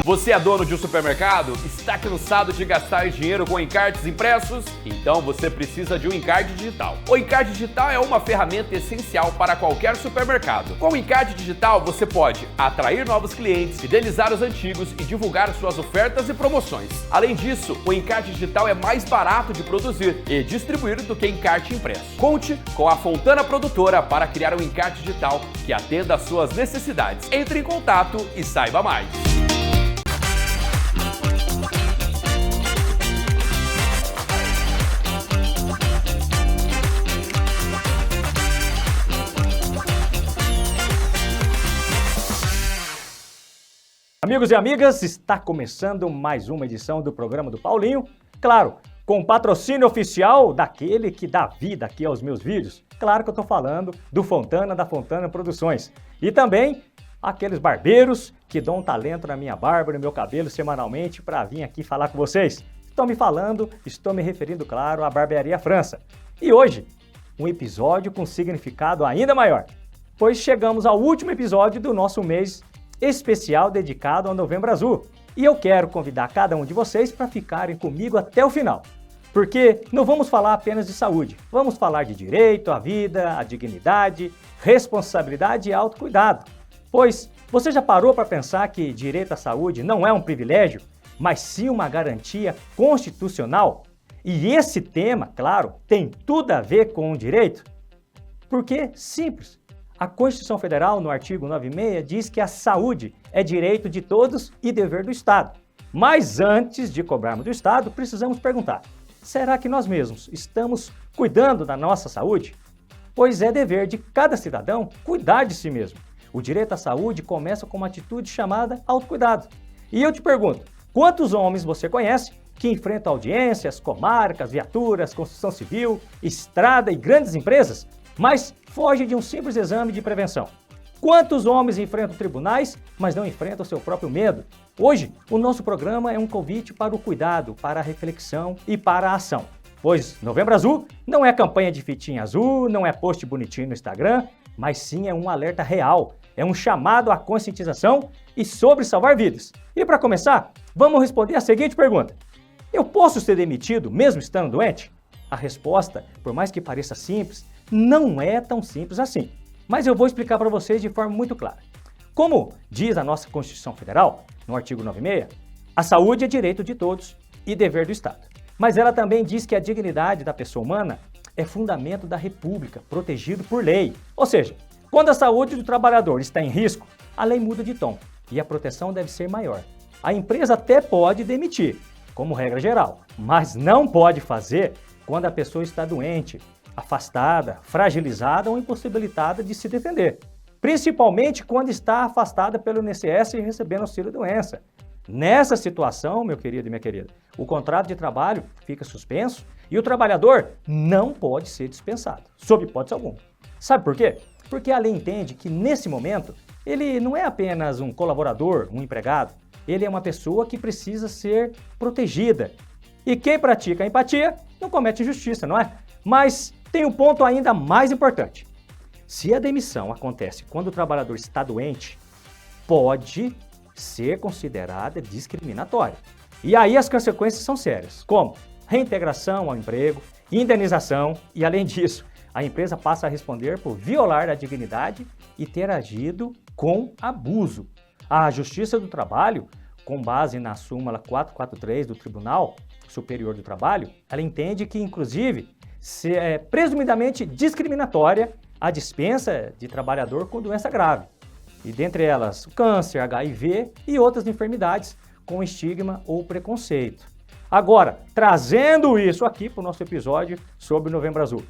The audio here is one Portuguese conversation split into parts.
Você é dono de um supermercado? Está cansado de gastar dinheiro com encartes impressos? Então você precisa de um encarte digital. O encarte digital é uma ferramenta essencial para qualquer supermercado. Com o encarte digital você pode atrair novos clientes, fidelizar os antigos e divulgar suas ofertas e promoções. Além disso, o encarte digital é mais barato de produzir e distribuir do que encarte impresso. Conte com a Fontana Produtora para criar um encarte digital que atenda às suas necessidades. Entre em contato e saiba mais. Amigos e amigas, está começando mais uma edição do programa do Paulinho, claro, com patrocínio oficial daquele que dá vida aqui aos meus vídeos. Claro que eu estou falando do Fontana, da Fontana Produções. E também aqueles barbeiros que dão um talento na minha barba, no meu cabelo semanalmente para vir aqui falar com vocês. Estou me referindo, claro, à Barbearia França. E hoje, um episódio com significado ainda maior, pois chegamos ao último episódio do nosso mês especial dedicado ao Novembro Azul. E eu quero convidar cada um de vocês para ficarem comigo até o final. Porque não vamos falar apenas de saúde, vamos falar de direito à vida, à dignidade, responsabilidade e autocuidado. Pois você já parou para pensar que direito à saúde não é um privilégio, mas sim uma garantia constitucional? E esse tema, claro, tem tudo a ver com o direito? Porque, simples. A Constituição Federal, no artigo 96, diz que a saúde é direito de todos e dever do Estado. Mas antes de cobrarmos do Estado, precisamos perguntar: será que nós mesmos estamos cuidando da nossa saúde? Pois é dever de cada cidadão cuidar de si mesmo. O direito à saúde começa com uma atitude chamada autocuidado. E eu te pergunto, quantos homens você conhece que enfrentam audiências, comarcas, viaturas, construção civil, estrada e grandes empresas, mas foge de um simples exame de prevenção? Quantos homens enfrentam tribunais, mas não enfrentam seu próprio medo? Hoje, o nosso programa é um convite para o cuidado, para a reflexão e para a ação. Pois Novembro Azul não é campanha de fitinha azul, não é post bonitinho no Instagram, mas sim é um alerta real, é um chamado à conscientização e sobre salvar vidas. E para começar, vamos responder a seguinte pergunta: eu posso ser demitido mesmo estando doente? A resposta, por mais que pareça simples, não é tão simples assim, mas eu vou explicar para vocês de forma muito clara. Como diz a nossa Constituição Federal, no artigo 96, a saúde é direito de todos e dever do Estado. Mas ela também diz que a dignidade da pessoa humana é fundamento da República, protegido por lei. Ou seja, quando a saúde do trabalhador está em risco, a lei muda de tom e a proteção deve ser maior. A empresa até pode demitir, como regra geral, mas não pode fazer quando a pessoa está doente, afastada, fragilizada ou impossibilitada de se defender. Principalmente quando está afastada pelo INSS e recebendo auxílio-doença. Nessa situação, meu querido e minha querida, o contrato de trabalho fica suspenso e o trabalhador não pode ser dispensado, sob hipótese alguma. Sabe por quê? Porque a lei entende que, nesse momento, ele não é apenas um colaborador, um empregado, ele é uma pessoa que precisa ser protegida. E quem pratica a empatia não comete injustiça, não é? Mas tem um ponto ainda mais importante. Se a demissão acontece quando o trabalhador está doente, pode ser considerada discriminatória. E aí as consequências são sérias, como reintegração ao emprego, indenização e, além disso, a empresa passa a responder por violar a dignidade e ter agido com abuso. A Justiça do Trabalho, com base na súmula 443 do Tribunal Superior do Trabalho, ela entende que, inclusive, é presumidamente discriminatória a dispensa de trabalhador com doença grave, e dentre elas o câncer, HIV e outras enfermidades com estigma ou preconceito. Agora, trazendo isso aqui para o nosso episódio sobre o Novembro Azul,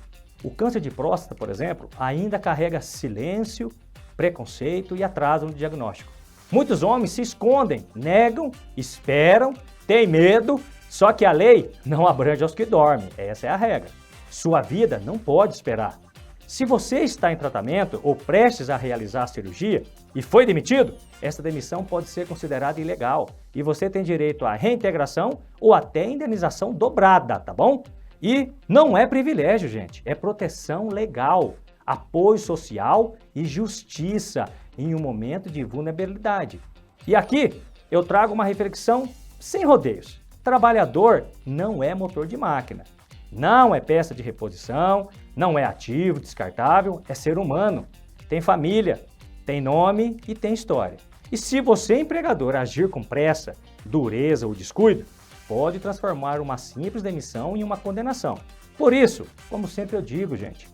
o câncer de próstata, por exemplo, ainda carrega silêncio, preconceito e atraso no diagnóstico. Muitos homens se escondem, negam, esperam, têm medo, só que a lei não abrange aos que dormem, essa é a regra. Sua vida não pode esperar. Se você está em tratamento ou prestes a realizar a cirurgia e foi demitido, essa demissão pode ser considerada ilegal e você tem direito à reintegração ou até indenização dobrada, tá bom? E não é privilégio, gente, é proteção legal, apoio social e justiça em um momento de vulnerabilidade. E aqui eu trago uma reflexão sem rodeios. Trabalhador não é motor de máquina, não é peça de reposição, não é ativo, descartável, é ser humano. Tem família, tem nome e tem história. E se você, empregador, agir com pressa, dureza ou descuido, pode transformar uma simples demissão em uma condenação. Por isso, como sempre eu digo, gente,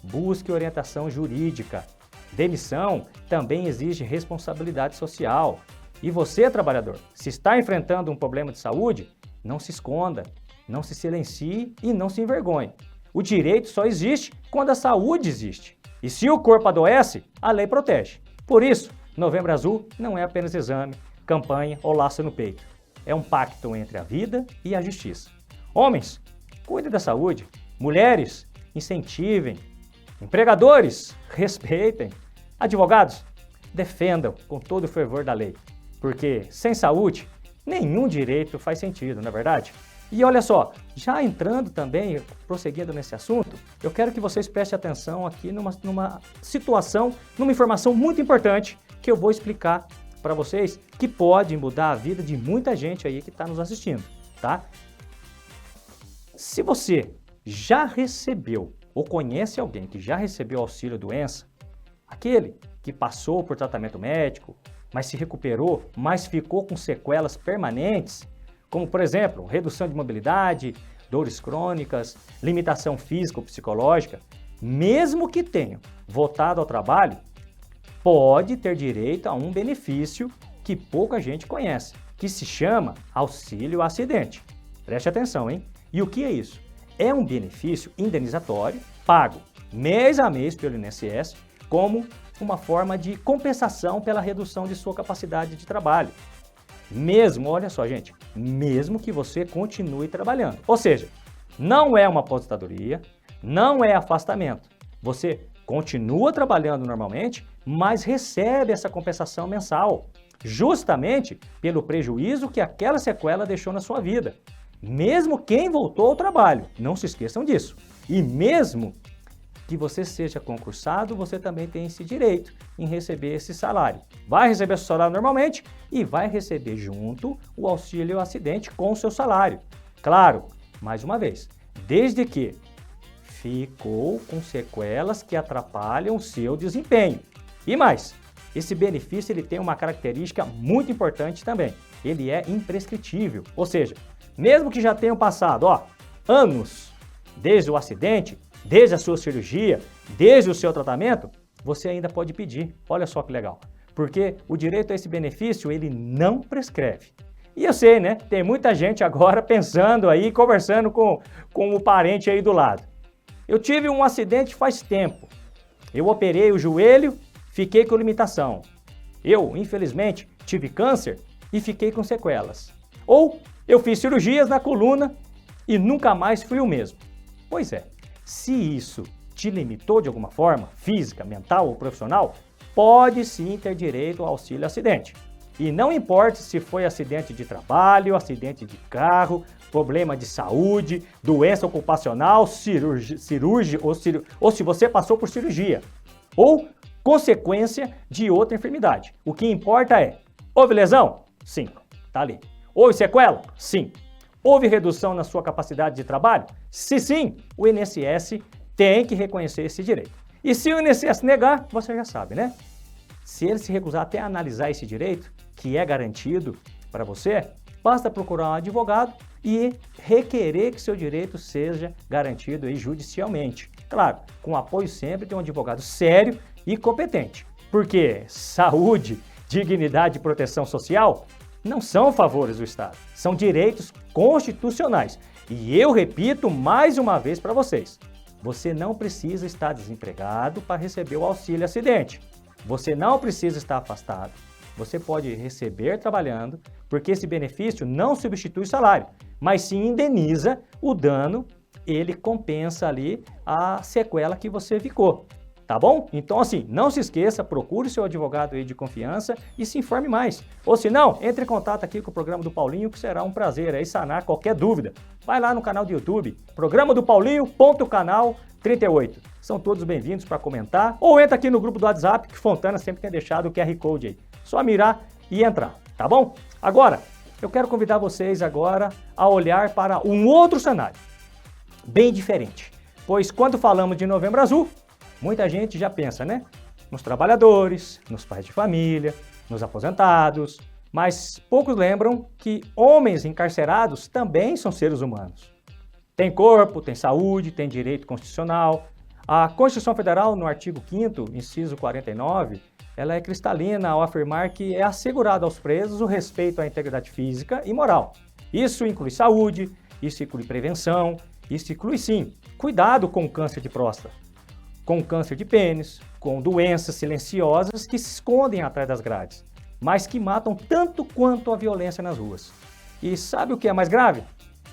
busque orientação jurídica. Demissão também exige responsabilidade social. E você, trabalhador, se está enfrentando um problema de saúde, não se esconda, não se silencie e não se envergonhe. O direito só existe quando a saúde existe. E se o corpo adoece, a lei protege. Por isso, Novembro Azul não é apenas exame, campanha ou laço no peito. É um pacto entre a vida e a justiça. Homens, cuidem da saúde. Mulheres, incentivem. Empregadores, respeitem. Advogados, defendam com todo o fervor da lei. Porque sem saúde, nenhum direito faz sentido, não é verdade? E olha só, já entrando também, prosseguindo nesse assunto, eu quero que vocês prestem atenção aqui numa situação, numa informação muito importante que eu vou explicar para vocês, que pode mudar a vida de muita gente aí que está nos assistindo, tá? Se você já recebeu ou conhece alguém que já recebeu auxílio doença, aquele que passou por tratamento médico, mas se recuperou, mas ficou com sequelas permanentes, como, por exemplo, redução de mobilidade, dores crônicas, limitação física ou psicológica, mesmo que tenham voltado ao trabalho, pode ter direito a um benefício que pouca gente conhece, que se chama auxílio acidente. Preste atenção, hein? E o que é isso? É um benefício indenizatório pago mês a mês pelo INSS como uma forma de compensação pela redução de sua capacidade de trabalho. Mesmo, olha só, gente, mesmo que você continue trabalhando. Ou seja, não é uma aposentadoria, não é afastamento. Você continua trabalhando normalmente, mas recebe essa compensação mensal, justamente pelo prejuízo que aquela sequela deixou na sua vida. Mesmo quem voltou ao trabalho, não se esqueçam disso. E mesmo que você seja concursado, você também tem esse direito em receber esse salário. Vai receber seu salário normalmente e vai receber junto o auxílio acidente com o seu salário. Claro, mais uma vez, desde que ficou com sequelas que atrapalham o seu desempenho. E mais, esse benefício ele tem uma característica muito importante também. Ele é imprescritível, ou seja, mesmo que já tenham passado anos desde o acidente, desde a sua cirurgia, desde o seu tratamento, você ainda pode pedir. Olha só que legal. Porque o direito a esse benefício, ele não prescreve. E eu sei, né? Tem muita gente agora pensando aí, conversando com o parente aí do lado. Eu tive um acidente faz tempo. Eu operei o joelho, fiquei com limitação. Eu, infelizmente, tive câncer e fiquei com sequelas. Ou eu fiz cirurgias na coluna e nunca mais fui o mesmo. Pois é. Se isso te limitou de alguma forma, física, mental ou profissional, pode sim ter direito ao auxílio acidente. E não importa se foi acidente de trabalho, acidente de carro, problema de saúde, doença ocupacional, cirurgia ou se você passou por cirurgia, ou consequência de outra enfermidade. O que importa é, houve lesão? Sim, tá ali. Houve sequela? Sim. Houve redução na sua capacidade de trabalho? Se sim, o INSS tem que reconhecer esse direito. E se o INSS negar, você já sabe, né? Se ele se recusar até a analisar esse direito, que é garantido para você, basta procurar um advogado e requerer que seu direito seja garantido aí judicialmente. Claro, com apoio sempre de um advogado sério e competente. Porque saúde, dignidade e proteção social não são favores do Estado, são direitos constitucionais. E eu repito mais uma vez para vocês, você não precisa estar desempregado para receber o auxílio acidente. Você não precisa estar afastado. Você pode receber trabalhando, porque esse benefício não substitui o salário, mas sim indeniza o dano, ele compensa ali a sequela que você ficou. Tá bom? Então assim, não se esqueça, procure seu advogado aí de confiança e se informe mais. Ou se não, entre em contato aqui com o Programa do Paulinho, que será um prazer aí sanar qualquer dúvida. Vai lá no canal do YouTube, Programa do Paulinho.canal 38. São todos bem-vindos para comentar ou entra aqui no grupo do WhatsApp, que Fontana sempre tem deixado o QR Code aí. Só mirar e entrar. tá bom? Agora, eu quero convidar vocês agora a olhar para um outro cenário, bem diferente. Pois quando falamos de Novembro Azul, muita gente já pensa, né? Nos trabalhadores, nos pais de família, nos aposentados, mas poucos lembram que homens encarcerados também são seres humanos. Tem corpo, tem saúde, tem direito constitucional. A Constituição Federal, no artigo 5º, inciso 49, ela é cristalina ao afirmar que é assegurado aos presos o respeito à integridade física e moral. Isso inclui saúde, isso inclui prevenção, isso inclui, sim, cuidado com o câncer de próstata, com o câncer de pênis, com doenças silenciosas que se escondem atrás das grades, mas que matam tanto quanto a violência nas ruas. E sabe o que é mais grave?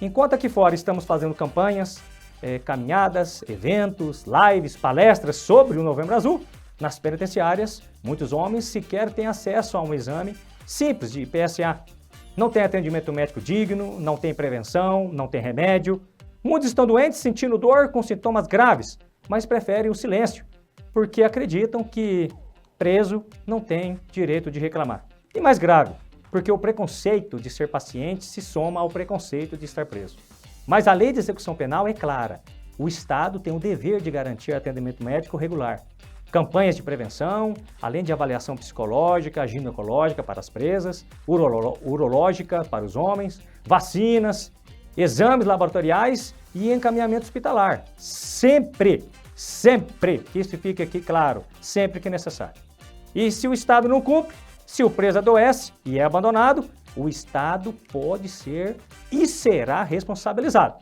Enquanto aqui fora estamos fazendo campanhas, caminhadas, eventos, lives, palestras sobre o Novembro Azul, nas penitenciárias, muitos homens sequer têm acesso a um exame simples de PSA. Não tem atendimento médico digno, não tem prevenção, não tem remédio. Muitos estão doentes, sentindo dor com sintomas graves, mas preferem o silêncio, porque acreditam que preso não tem direito de reclamar. E mais grave, porque o preconceito de ser paciente se soma ao preconceito de estar preso. Mas a lei de execução penal é clara. O Estado tem o dever de garantir atendimento médico regular. Campanhas de prevenção, além de avaliação psicológica, ginecológica para as presas, urológica para os homens, vacinas, exames laboratoriais e encaminhamento hospitalar. Sempre, que isso fique aqui claro, sempre que necessário. E se o Estado não cumpre, se o preso adoece e é abandonado, o Estado pode ser e será responsabilizado.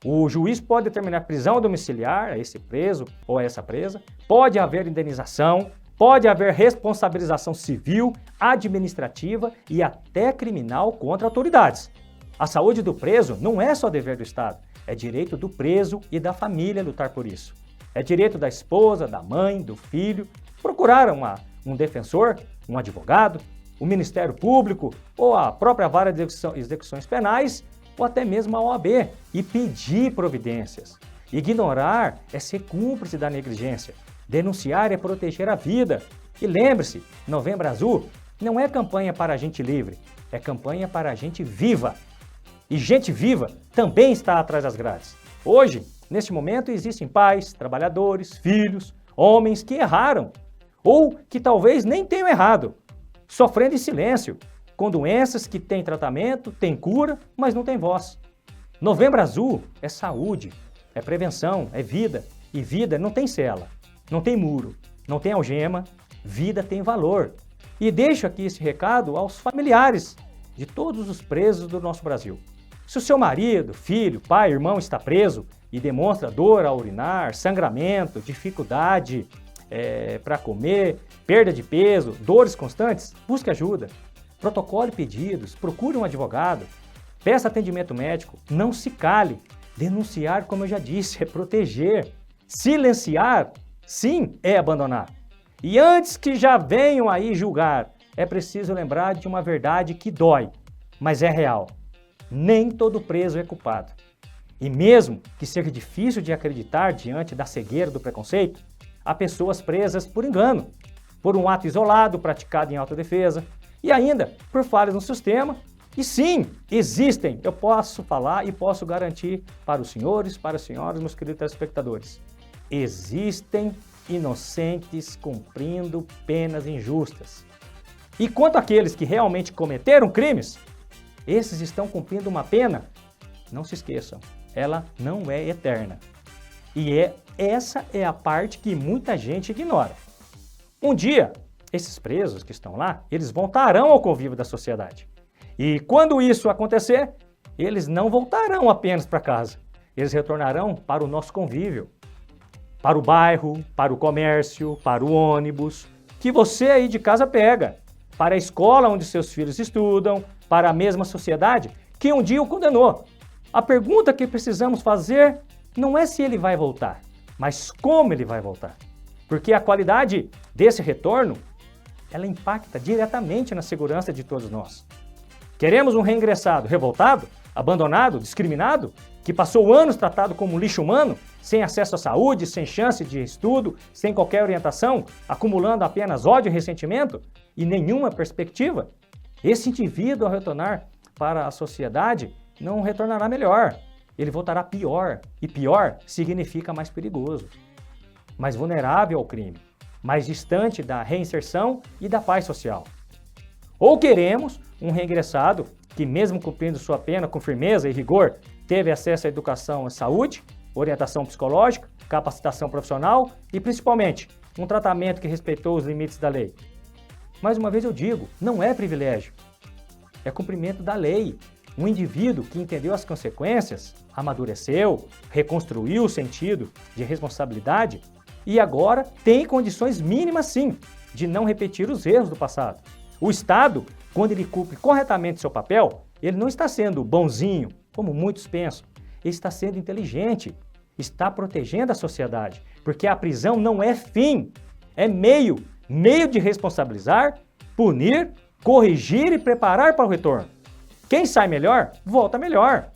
O juiz pode determinar prisão domiciliar a esse preso ou a essa presa, pode haver indenização, pode haver responsabilização civil, administrativa e até criminal contra autoridades. A saúde do preso não é só dever do Estado, é direito do preso e da família lutar por isso. É direito da esposa, da mãe, do filho, procurar um defensor, um advogado, o Ministério Público ou a própria Vara de Execuções Penais ou até mesmo a OAB e pedir providências. Ignorar é ser cúmplice da negligência. Denunciar é proteger a vida. E lembre-se, Novembro Azul não é campanha para gente livre, é campanha para gente viva. E gente viva também está atrás das grades. Hoje, neste momento, existem pais, trabalhadores, filhos, homens que erraram ou que talvez nem tenham errado, sofrendo em silêncio, com doenças que têm tratamento, têm cura, mas não têm voz. Novembro Azul é saúde, é prevenção, é vida. E vida não tem cela, não tem muro, não tem algema, vida tem valor. E deixo aqui esse recado aos familiares de todos os presos do nosso Brasil. Se o seu marido, filho, pai, irmão está preso e demonstra dor ao urinar, sangramento, dificuldade para comer, perda de peso, dores constantes, busque ajuda. Protocole pedidos, procure um advogado, peça atendimento médico, não se cale. Denunciar, como eu já disse, é proteger. Silenciar, sim, é abandonar. E antes que já venham aí julgar, é preciso lembrar de uma verdade que dói, mas é real. Nem todo preso é culpado. E mesmo que seja difícil de acreditar diante da cegueira do preconceito, há pessoas presas por engano, por um ato isolado praticado em autodefesa e ainda por falhas no sistema. E sim, existem, eu posso falar e posso garantir para os senhores, para as senhoras, meus queridos telespectadores, existem inocentes cumprindo penas injustas. E quanto àqueles que realmente cometeram crimes, esses estão cumprindo uma pena, não se esqueçam, ela não é eterna. E essa é a parte que muita gente ignora. Um dia, esses presos que estão lá, eles voltarão ao convívio da sociedade. E quando isso acontecer, eles não voltarão apenas para casa. Eles retornarão para o nosso convívio, para o bairro, para o comércio, para o ônibus, que você aí de casa pega, para a escola onde seus filhos estudam, para a mesma sociedade que um dia o condenou. A pergunta que precisamos fazer não é se ele vai voltar, mas como ele vai voltar. Porque a qualidade desse retorno, ela impacta diretamente na segurança de todos nós. Queremos um reingressado revoltado, abandonado, discriminado, que passou anos tratado como lixo humano, sem acesso à saúde, sem chance de estudo, sem qualquer orientação, acumulando apenas ódio e ressentimento e nenhuma perspectiva? Esse indivíduo, ao retornar para a sociedade, não retornará melhor. Ele voltará pior. E pior significa mais perigoso, mais vulnerável ao crime, mais distante da reinserção e da paz social. Ou queremos um reingressado que, mesmo cumprindo sua pena com firmeza e rigor, teve acesso à educação e saúde, orientação psicológica, capacitação profissional e, principalmente, um tratamento que respeitou os limites da lei. Mais uma vez eu digo, não é privilégio, é cumprimento da lei. Um indivíduo que entendeu as consequências, amadureceu, reconstruiu o sentido de responsabilidade e agora tem condições mínimas, sim, de não repetir os erros do passado. O Estado, quando ele cumpre corretamente seu papel, ele não está sendo bonzinho, como muitos pensam. Ele está sendo inteligente, está protegendo a sociedade, porque a prisão não é fim, é meio de responsabilizar, punir, corrigir e preparar para o retorno. Quem sai melhor, volta melhor.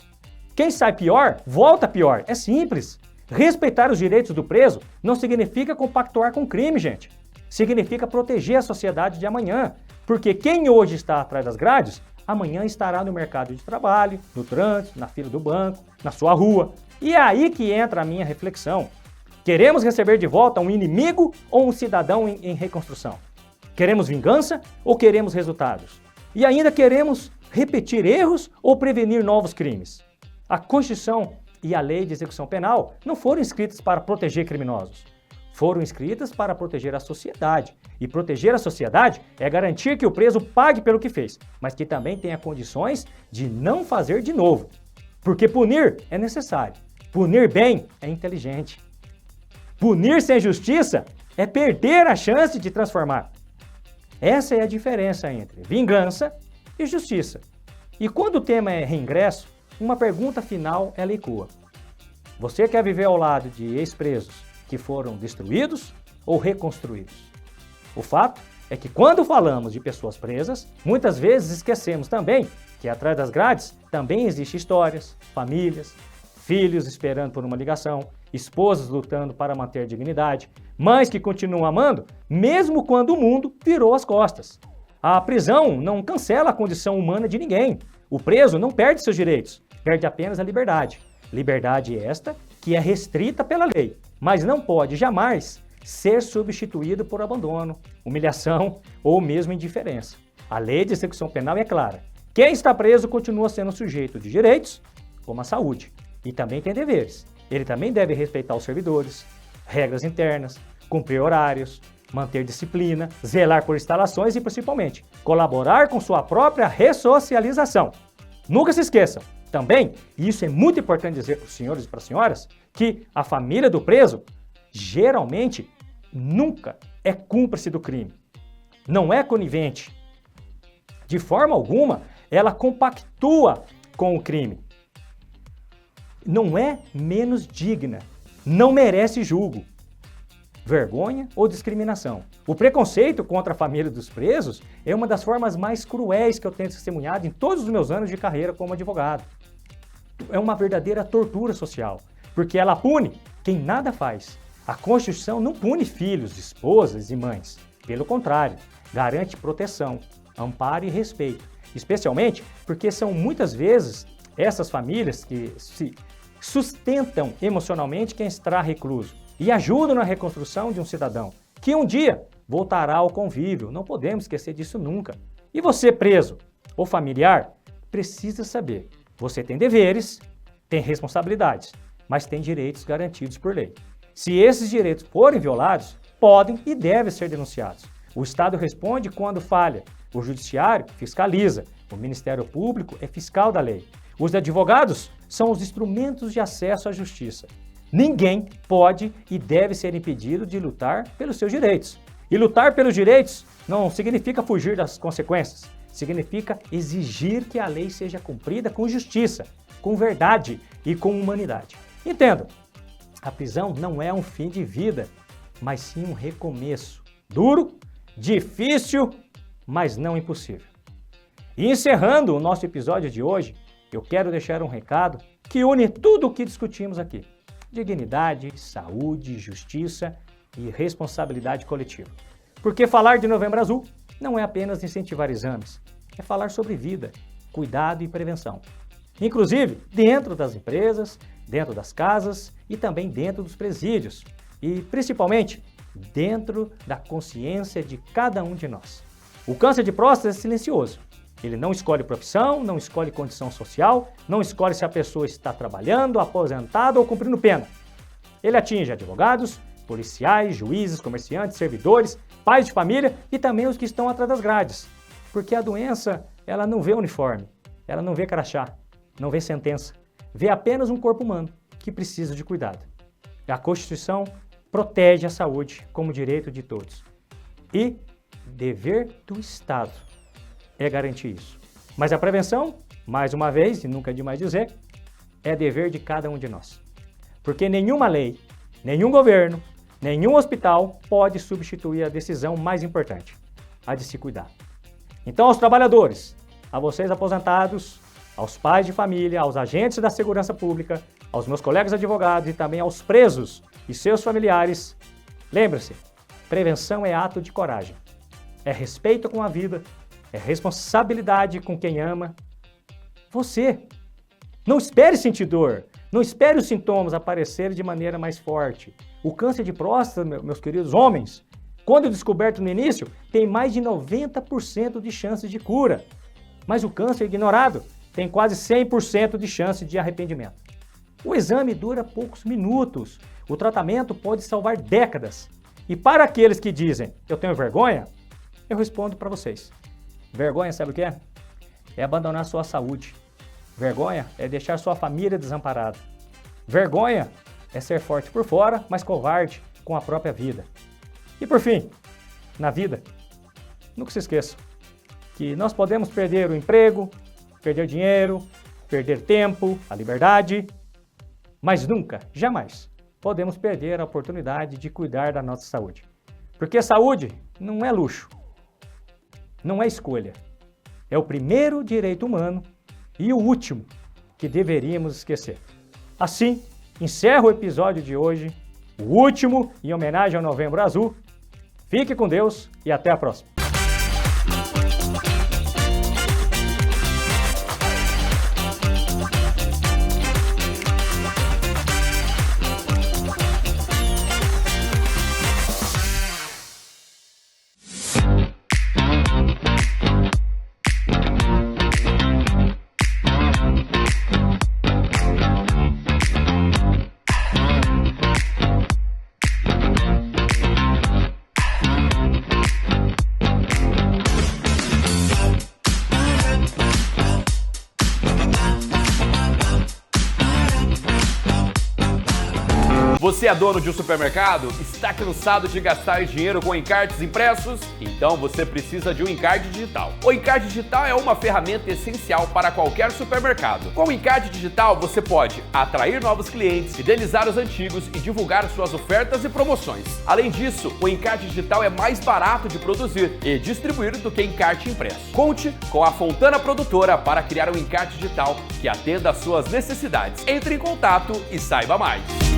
Quem sai pior, volta pior. É simples. Respeitar os direitos do preso não significa compactuar com o crime, gente. Significa proteger a sociedade de amanhã. Porque quem hoje está atrás das grades, amanhã estará no mercado de trabalho, no trânsito, na fila do banco, na sua rua. E é aí que entra a minha reflexão. Queremos receber de volta um inimigo ou um cidadão em reconstrução? Queremos vingança ou queremos resultados? E ainda queremos repetir erros ou prevenir novos crimes? A Constituição e a Lei de Execução Penal não foram escritas para proteger criminosos. Foram escritas para proteger a sociedade. E proteger a sociedade é garantir que o preso pague pelo que fez, mas que também tenha condições de não fazer de novo. Porque punir é necessário. Punir bem é inteligente. Punir sem justiça é perder a chance de transformar. Essa é a diferença entre vingança e justiça. E quando o tema é reingresso, uma pergunta final ela ecoa. Você quer viver ao lado de ex-presos que foram destruídos ou reconstruídos? O fato é que quando falamos de pessoas presas, muitas vezes esquecemos também que atrás das grades também existem histórias, famílias, filhos esperando por uma ligação, esposas lutando para manter a dignidade, mães que continuam amando mesmo quando o mundo virou as costas. A prisão não cancela a condição humana de ninguém. O preso não perde seus direitos, perde apenas a liberdade. Liberdade esta que é restrita pela lei, mas não pode jamais ser substituído por abandono, humilhação ou mesmo indiferença. A Lei de Execução Penal é clara. Quem está preso continua sendo sujeito de direitos, como a saúde, e também tem deveres. Ele também deve respeitar os servidores, regras internas, cumprir horários, manter disciplina, zelar por instalações e, principalmente, colaborar com sua própria ressocialização. Nunca se esqueçam, também, e isso é muito importante dizer para os senhores e para as senhoras, que a família do preso, geralmente, nunca é cúmplice do crime. Não é conivente. De forma alguma, ela compactua com o crime. Não é menos digna, não merece julgo, vergonha ou discriminação. O preconceito contra a família dos presos é uma das formas mais cruéis que eu tenho testemunhado em todos os meus anos de carreira como advogado. É uma verdadeira tortura social, porque ela pune quem nada faz. A Constituição não pune filhos, esposas e mães. Pelo contrário, garante proteção, amparo e respeito. Especialmente porque são muitas vezes essas famílias que se sustentam emocionalmente quem está recluso e ajudam na reconstrução de um cidadão que um dia voltará ao convívio. Não podemos esquecer disso nunca. E você, preso ou familiar, precisa saber. Você tem deveres, tem responsabilidades, mas tem direitos garantidos por lei. Se esses direitos forem violados, podem e devem ser denunciados. O Estado responde quando falha. O Judiciário fiscaliza. O Ministério Público é fiscal da lei. Os advogados são os instrumentos de acesso à justiça. Ninguém pode e deve ser impedido de lutar pelos seus direitos. E lutar pelos direitos não significa fugir das consequências. Significa exigir que a lei seja cumprida com justiça, com verdade e com humanidade. Entendam, a prisão não é um fim de vida, mas sim um recomeço. Duro, difícil, mas não impossível. E encerrando o nosso episódio de hoje, eu quero deixar um recado que une tudo o que discutimos aqui. Dignidade, saúde, justiça e responsabilidade coletiva. Porque falar de Novembro Azul não é apenas incentivar exames, é falar sobre vida, cuidado e prevenção. Inclusive dentro das empresas, dentro das casas e também dentro dos presídios. E principalmente dentro da consciência de cada um de nós. O câncer de próstata é silencioso. Ele não escolhe profissão, não escolhe condição social, não escolhe se a pessoa está trabalhando, aposentada ou cumprindo pena. Ele atinge advogados, policiais, juízes, comerciantes, servidores, pais de família e também os que estão atrás das grades. Porque a doença, ela não vê uniforme, ela não vê crachá, não vê sentença, vê apenas um corpo humano que precisa de cuidado. A Constituição protege a saúde como direito de todos. E dever do Estado é garantir isso. Mas a prevenção, mais uma vez, e nunca é demais dizer, é dever de cada um de nós. Porque nenhuma lei, nenhum governo, nenhum hospital pode substituir a decisão mais importante, a de se cuidar. Então, aos trabalhadores, a vocês aposentados, aos pais de família, aos agentes da segurança pública, aos meus colegas advogados e também aos presos e seus familiares, lembre-se, prevenção é ato de coragem, é respeito com a vida, é responsabilidade com quem ama. Você, não espere sentir dor, não espere os sintomas aparecerem de maneira mais forte. O câncer de próstata, meus queridos homens, quando descoberto no início, tem mais de 90% de chances de cura. Mas o câncer ignorado tem quase 100% de chance de arrependimento. O exame dura poucos minutos, o tratamento pode salvar décadas. E para aqueles que dizem, eu tenho vergonha, eu respondo para vocês. Vergonha, sabe o que é? É abandonar sua saúde. Vergonha é deixar sua família desamparada. Vergonha é ser forte por fora, mas covarde com a própria vida. E por fim, na vida, nunca se esqueça que nós podemos perder o emprego, perder dinheiro, perder tempo, a liberdade, mas nunca, jamais, podemos perder a oportunidade de cuidar da nossa saúde. Porque saúde não é luxo, não é escolha. É o primeiro direito humano e o último que deveríamos esquecer. Assim, encerro o episódio de hoje, o último em homenagem ao Novembro Azul. Fique com Deus e até a próxima. Você é dono de um supermercado? Está cansado de gastar dinheiro com encartes impressos? Então você precisa de um encarte digital. O encarte digital é uma ferramenta essencial para qualquer supermercado. Com o encarte digital você pode atrair novos clientes, fidelizar os antigos e divulgar suas ofertas e promoções. Além disso, o encarte digital é mais barato de produzir e distribuir do que encarte impresso. Conte com a Fontana Produtora para criar um encarte digital que atenda às suas necessidades. Entre em contato e saiba mais.